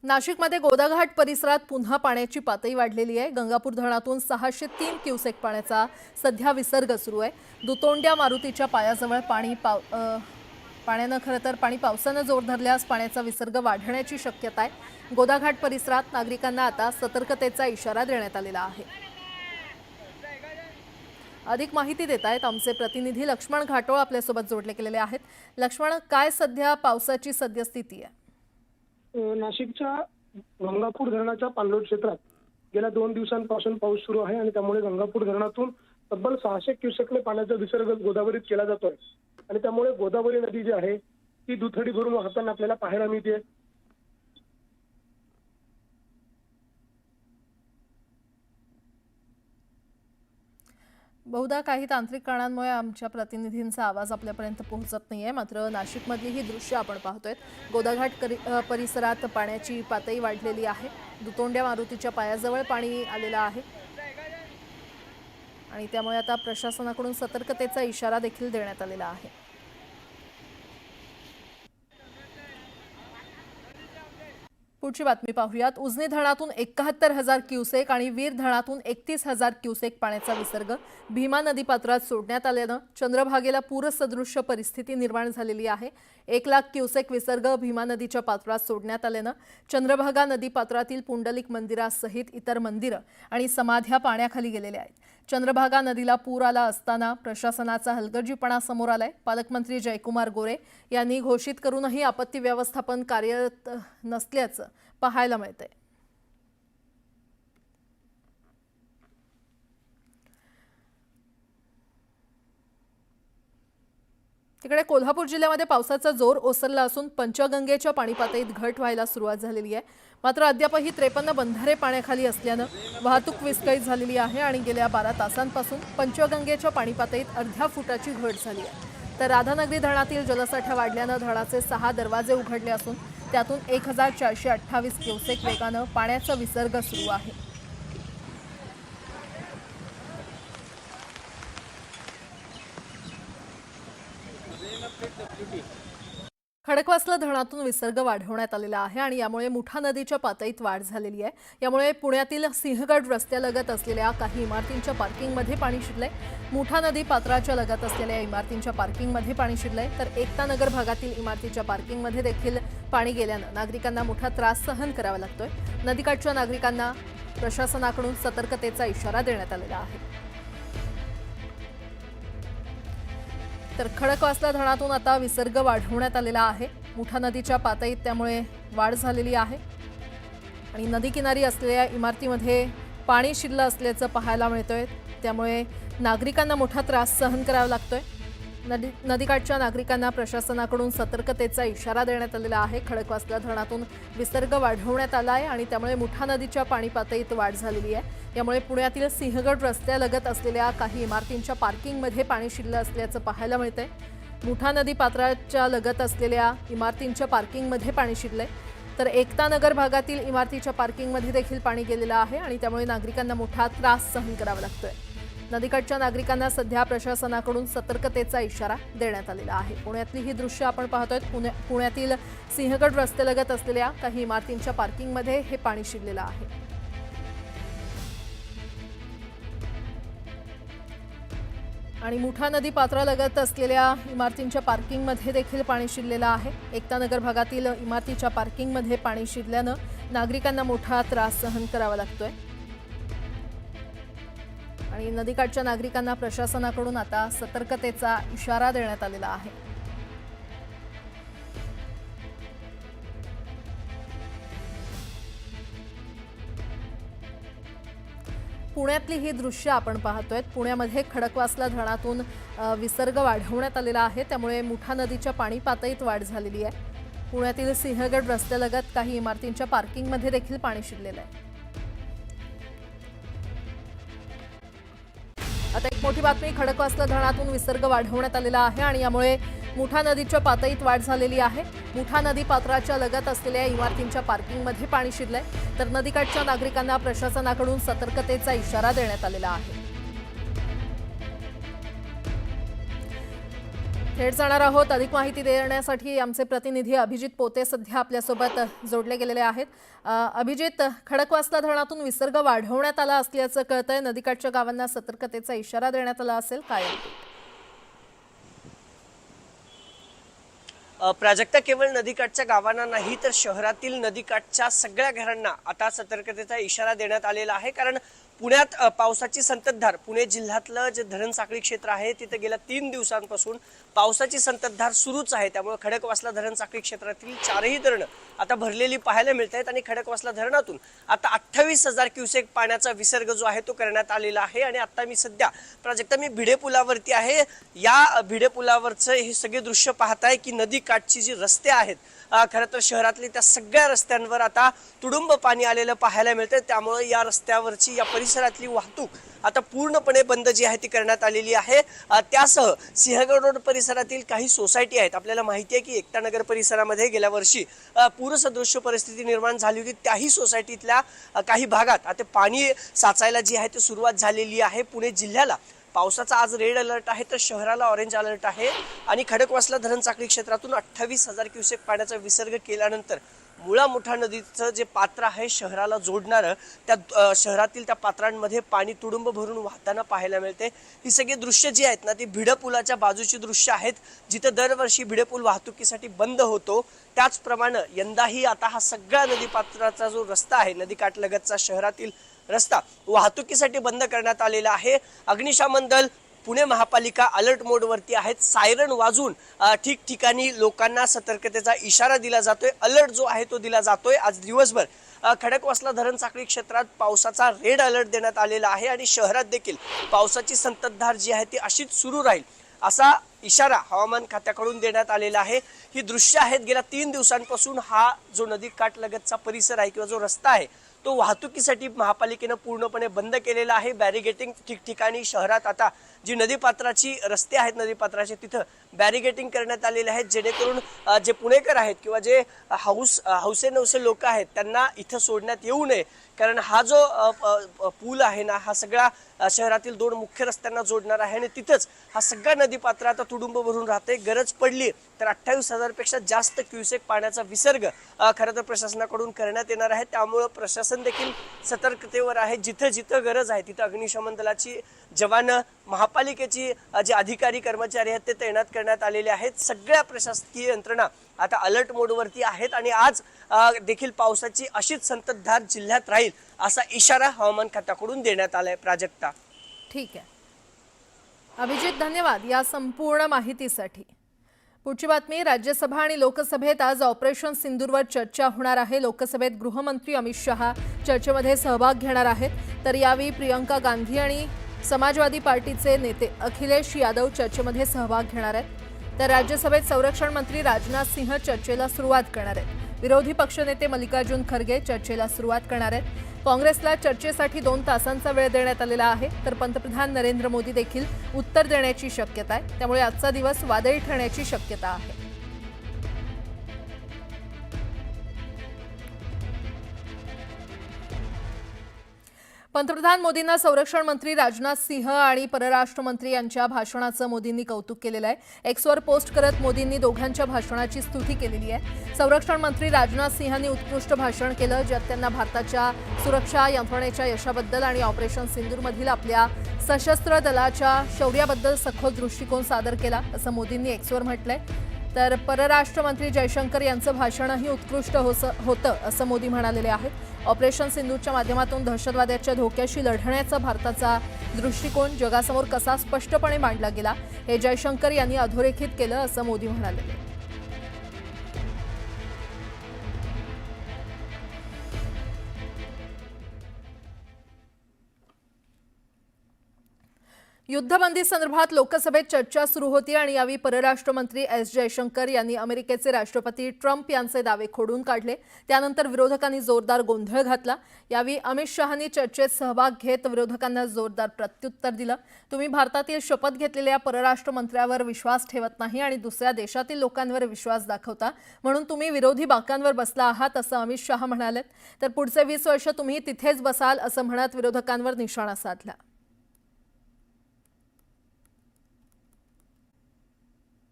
नाशिकमध्ये गोदाघाट परिसरात पुन्हा पाण्याची पातळी वाढलेली आहे। गंगापूर धरणातून 603 क्युसेक पाण्याचा सध्या विसर्ग सुरू आहे। दुतोंड्या मारुतीच्या पायाजवळ पाण्यानं खरं तर पावसानं जोर धरल्यास पाण्याचा विसर्ग वाढण्याची शक्यता आहे। गोदाघाट परिसरात नागरिकांना आता सतर्कतेचा इशारा देण्यात आलेला आहे। अधिक माहिती देत आहेत आमचे प्रतिनिधी लक्ष्मण घाटोळ आपल्यासोबत जोडले गेलेले आहेत। लक्ष्मण, काय सध्या पावसाची सद्यस्थिती आहे? नाशिकच्या गंगापूर धरणाच्या पाणलोट क्षेत्रात गेल्या 2 दिवसांपासून पाऊस सुरू आहे आणि त्यामुळे गंगापूर धरणातून तब्बल 600 क्युसेकने पाण्याचा विसर्ग गोदावरीत केला जातोय आणि त्यामुळे गोदावरी नदी जी आहे ती दुथडी भरून वाहताना आपल्याला पाहायला मिळते। बहुधा काही तांत्रिक कारणांमुळे आमच्या प्रतिनिधींचा आवाज आपल्यापर्यंत पोहोचत नाहीये। मात्र नाशिकमधली ही दृश्य आपण पाहतोय। गोदाघाट परिसरात पाण्याची पातळी वाढलेली आहे। दुतोंड्या मारुतीच्या पायाजवळ पाणी आलेलं आहे आणि त्यामुळे आता प्रशासनाकडून सतर्कतेचा इशारा देखील देण्यात आलेला आहे। पुढची बातमी पाहूयात। उजनी धरणातून 71,000 क्युसेक आणि वीर धरणातून 31,000 क्युसेक पाण्याचा विसर्ग भीमा नदीपात्रात सोडण्यात आल्यानं चंद्रभागेला पूरसदृश्य परिस्थिती निर्माण झालेली आहे। 1 लाख क्युसेक विसर्ग भीमा नदीच्या पात्रात सोडण्यात आल्यानं चंद्रभागा नदीपात्रातील पुंडलिक मंदिरासहित इतर मंदिरं आणि समाध्या पाण्याखाली गेलेल्या आहेत। चंद्रभागा नदीला पूर आला असताना प्रशासनाचा हलगर्जीपणा समोर आलाय। पालकमंत्री जयकुमार गोरे यांनी घोषित करूनही आपत्ती व्यवस्थापन कार्यरत नसल्याचं पाहायला मिळतंय। तिकडे कोल्हापूर जिल्ह्यामध्ये पावसाचा जोर ओसरला असून पंचगंगेच्या पाणी पातळीत घट व्हायला सुरुवात झालेली आहे। मात्र अद्यापही 53 बंधारे पाण्याखाली असल्यानं वाहतूक विस्कळीत झालेली आहे आणि गेल्या 12 तासांपासून पंचगंगेच्या पाणी पातळीत अर्ध्या फुटाची घट झाली आहे। तर राधानगरी धरणातील जलसाठा वाढल्यानं धरणाचे 6 दरवाजे उघडले असून त्यातून 1428 क्युसेक वेगानं पाण्याचा विसर्ग सुरू आहे। खडकवासला धरणातून विसर्ग वाढवण्यात आलेला आहे आणि यामुळे मुठा नदीच्या पातळीत वाढ झालेली आहे। यामुळे पुण्यातील सिंहगड रस्त्यालगत असलेल्या काही इमारतींच्या पार्किंगमध्ये पाणी शिरलंय। मुठा नदी पात्राच्या लगत असलेल्या इमारतींच्या पार्किंगमध्ये पाणी शिरलंय तर एकता नगर भागातील इमारतीच्या पार्किंगमध्ये देखील पाणी गेल्यानं नागरिकांना मोठा त्रास सहन करावा लागतोय। नदीकाठच्या नागरिकांना प्रशासनाकडून सतर्कतेचा इशारा देण्यात आलेला आहे। तर खडकवासला धरणातून आता विसर्ग वाढवण्यात आलेला आहे। मुठा नदीच्या पातळीत त्यामुळे वाढ झालेली आहे आणि नदीकिनारी असलेल्या इमारतीमध्ये पाणी शिरलं असल्याचं पाहायला मिळतंय। त्यामुळे नागरिकांना मोठा त्रास सहन करावा लागतोय। नदीकाठच्या नागरिकांना प्रशासनाकडून सतर्कतेचा इशारा देण्यात आलेला आहे। खडकवासला धरणातून विसर्ग वाढवण्यात आला आहे आणि त्यामुळे मुठा नदीच्या पाणी पातळीत वाढ झालेली आहे। यामुळे पुण्यातील सिंहगड रस्त्यालगत असलेल्या काही इमारतींच्या पार्किंगमध्ये पाणी शिरलं असल्याचं पाहायला मिळतंय। मुठा नदी पात्राच्या लगत असलेल्या इमारतींच्या पार्किंगमध्ये पाणी शिरलंय तर एकता नगर भागातील इमारतीच्या पार्किंगमध्ये देखील पाणी गेलेलं आहे आणि त्यामुळे नागरिकांना मोठा त्रास सहन करावा लागतोय। नदीकाठच्या नागरिकांना सध्या प्रशासनाकडून सतर्कतेचा इशारा देण्यात आलेला आहे। पुण्यातली ही दृश्य आपण पाहतोय। पुण्यातील सिंहगड रस्त्यालगत असलेल्या काही इमारतींच्या पार्किंगमध्ये हे पाणी शिरलेलं आहे। आणि मुठा नदी पात्रालगत असलेल्या इमारतींच्या पार्किंगमध्ये देखील पाणी शिरलेलं आहे। एकता नगर भागातील इमारतीच्या पार्किंगमध्ये पाणी शिरल्यानं नागरिकांना मोठा त्रास सहन करावा लागतोय आणि नदीकाठच्या नागरिकांना प्रशासनाकडून आता सतर्कतेचा इशारा देण्यात आलेला आहे। पुण्यातली ही दृश्य आपण पाहतोय। पुण्यामध्ये खडकवासला धरणातून विसर्ग वाढवण्यात आलेला आहे। त्यामुळे मुठा नदीच्या पाणी पातळीत वाढ झालेली आहे। पुण्यातील सिंहगड रस्त्यालगत काही इमारतींच्या पार्किंगमध्ये देखील पाणी शिरलेलं आहे। आता एक मोठी बातमी, खडकवासला धरणातून विसर्ग वाढवण्यात आलेला आहे आणि यामुळे मुठा नदीच्या पातळीत वाढ झालेली आहे। मुठा नदी पात्राच्या लगत असलेल्या इमारतींच्या पार्किंगमध्ये पाणी शिरलंय तर नदीकाठच्या नागरिकांना प्रशासनाकडून सतर्कतेचा इशारा देण्यात आलेला आहे। थेट जाणार आहोत. अधिक माहिती देण्यासाठी आमचे प्रतिनिधी अभिजित पोते सध्या आपल्यासोबत जोडले गेलेले आहेत. अभिजित, खडकवासला धरणातून विसर्ग वाढवण्यात आला असल्याचं कळतंय. नदीकाठच्या गावांना सतर्कतेचा इशारा देण्यात आला असेल काय? प्राजक्ता, केवळ नदीकाठच्या गावांना नाही तर शहरातील नदीकाठच्या सगळ्या घरांना आता सतर्कतेचा इशारा देण्यात आलेला आहे. कारण पुण्यात पावसाची संततधार, पुणे जिल्ह्यातलं जे धरण साखळी क्षेत्र आहे तिथे गेल्या 3 दिवसांपासून पावसाची संततधार सुरूच आहे. त्यामुळे खडकवासला धरण साखळी क्षेत्रातील 4ही धरणं आता भरलेली पाहायला मिळत आहेत आणि खडकवासला धरणातून आता 28,000 क्युसेक पाण्याचा विसर्ग जो आहे तो करण्यात आलेला आहे. आणि आता मी सध्या प्राजक्ता भिडे पुलावरती आहे. या भिडे पुलावरचं हे सगळे दृश्य पाहताय की नदीकाठची जी रस्ते आहेत, खरं तर शहरातली त्या सगळ्या रस्त्यांवर आता तुडुंब पाणी आलेलं पाहायला मिळतं. त्यामुळे या रस्त्यावरची, या परिसरातली वाहतूक आता पूर्णपणे बंद जी आहे ती करण्यात आलेली आहे. त्यासह सिंहगड रोड परिसरातील काही सोसायटी आहेत. आपल्याला माहिती आहे की एकता नगर परिसरामध्ये गेल्या वर्षी पूरसदृश्य परिस्थिती निर्माण झाली होती. त्याही सोसायटीतल्या काही भागात आता पाणी साचायला जी आहे ती सुरुवात झालेली आहे. पुणे जिल्ह्याला पावसाचा आज रेड अलर्ट आहे तर शहराला ऑरेंज अलर्ट आहे. आणि खडकवासला धरण साखळी क्षेत्रातून 28,000 क्युसेक पाण्याचा विसर्ग केल्यानंतर मुळा मुठा नदीचं जे पात्र आहे शहराला जोडणारं, त्या शहरातील त्या पात्रांमध्ये पाणी तुडुंब भरून वाहताना पाहायला मिळते. ही सगळी दृश्य जी आहेत ना ती भिडे पुलाच्या बाजूची दृश्य आहेत, जिथं दरवर्षी भिडे पूल वाहतुकीसाठी बंद होतो. त्याचप्रमाणे यंदाही आता हा सगळा नदीपात्राचा जो रस्ता आहे, नदीकाठलगतचा शहरातील रस्ता वाहतुकीसाठी बंद करण्यात आलेला आहे. अग्निशमन दल, पुणे महापालिका अलर्ट मोडवरती आहेत. सायरन वाजून ठिकठिकाणी लोकांना सतर्कतेचा इशारा दिला जातोय. अलर्ट जो आहे तो दिला जातोय. आज दिवसभर खडकवासला धरण साखळी क्षेत्रात पावसाचा रेड अलर्ट देण्यात आलेला आहे आणि शहरात देखील पावसाची संततधार जी आहे ती अशीच सुरू राहील असा इशारा हवामान खात्याकडून देण्यात आलेला आहे. ही दृश्य आहेत गेल्या 3 दिवसांपासून हा जो नदीकाठलगतचा परिसर आहे किंवा जो रस्ता आहे तो वाहतुकीसाठी महापालिकेनं पूर्णपणे बंद केलेला आहे. बॅरिगेटिंग ठिकठिकाणी शहरात आता जी नदीपात्राची रस्ते आहेत नदीपात्राचे तिथं बॅरिगेटिंग करण्यात आलेले आहेत, जेणेकरून जे पुणेकर आहेत किंवा जे हौसे लोक आहेत त्यांना इथं सोडण्यात येऊ नये. कारण हा जो पूल आहे ना हा सगळा शहरातील 2 मुख्य रस्त्यांना जोडणार आहे आणि तिथंच हा सगळा नदीपात्र आता तुडुंब भरून राहते. गरज पडली तर 28,000 पेक्षा जास्त क्युसेक पाण्याचा विसर्ग खरं तर प्रशासनाकडून करण्यात येणार आहे. त्यामुळे प्रशासन देखील सतर्कतेवर आहे. जिथं जिथं गरज आहे तिथं अग्निशमन दलाची जवान, महापालिकेची जे अधिकारी कर्मचारी आहेत ते तैनात करण्यात आलेले आहेत. सगळ्या प्रशासकीय यंत्रणा आता अलर्ट मोडवरती आहेत आणि आज देखील पावसाची अशीच संततधार जिल्ह्यात राहील असा इशारा हवामान खात्याकडून देण्यात आलाय. प्राजक्ता, ठीक आहे अभिजित, धन्यवाद या संपूर्ण माहितीसाठी. पुढची बातमी, राज्यसभा आणि लोकसभेत आज ऑपरेशन सिंदूरवर चर्चा होणार आहे. लोकसभेत गृहमंत्री अमित शहा चर्चेमध्ये सहभाग घेणार आहेत. तर यावेळी प्रियंका गांधी आणि समाजवादी पार्टीचे नेते अखिलेश यादव चर्चेमध्ये सहभाग घेणार आहेत. तर राज्यसभेत संरक्षण मंत्री राजनाथ सिंह चर्चेला सुरुवात करणार आहेत. विरोधी पक्षनेते मल्लिकार्जुन खरगे चर्चेला सुरुवात करणार आहेत. काँग्रेसला चर्चेसाठी 2 तासांचा वेळ देण्यात आलेला आहे. तर पंतप्रधान नरेंद्र मोदी देखील उत्तर देण्याची शक्यता आहे. त्यामुळे आजचा दिवस वादळी ठरण्याची शक्यता आहे. पंतप्रधान मोदींना संरक्षण मंत्री राजनाथ सिंह आणि परराष्ट्र मंत्री यांच्या भाषणाचं मोदींनी कौतुक केलेलं आहे. एक्सवर पोस्ट करत मोदींनी दोघांच्या भाषणाची स्तुती केलेली आहे. संरक्षण मंत्री राजनाथ सिंहांनी उत्कृष्ट भाषण केलं, ज्यात त्यांना भारताच्या सुरक्षा यंत्रणेच्या यशाबद्दल आणि ऑपरेशन सिंदूरमधील आपल्या सशस्त्र दलाच्या शौर्याबद्दल सखोल दृष्टिकोन सादर केला असं मोदींनी एक्सवर म्हटलंय. तर परराष्ट्र मंत्री जयशंकर यांचं भाषणही उत्कृष्ट होतं असं मोदी म्हणालेले आहेत. ऑपरेशन सिंदूरच्या माध्यमातून दहशतवादाच्या धोक्याशी लढण्याचा भारताचा दृष्टिकोन जगासमोर कसा स्पष्टपणे मांडला गेला हे जयशंकर यांनी अधोरेखित केलं असं मोदी म्हणाले. युद्धबंदी संदर्भात लोकसभेत चर्चा सुरू होती आणि यावेळी परराष्ट्र मंत्री एस जयशंकर यांनी अमेरिकेचे राष्ट्रपती ट्रम्प यांचे दावे खोडून काढले. त्यानंतर विरोधकांनी जोरदार गोंधळ घातला. यावेळी अमित शहांनी चर्चेत सहभाग घेत विरोधकांना जोरदार प्रत्युत्तर दिलं. तुम्ही भारतातील शपथ घेतलेल्या परराष्ट्र मंत्र्यावर विश्वास ठेवत नाही आणि दुसऱ्या देशातील लोकांवर विश्वास दाखवता, म्हणून तुम्ही विरोधी बाकांवर बसला आहात असं अमित शहा म्हणाले. तर पुढचे 20 वर्ष तुम्ही तिथेच बसाल असं म्हणत विरोधकांवर निशाणा साधला.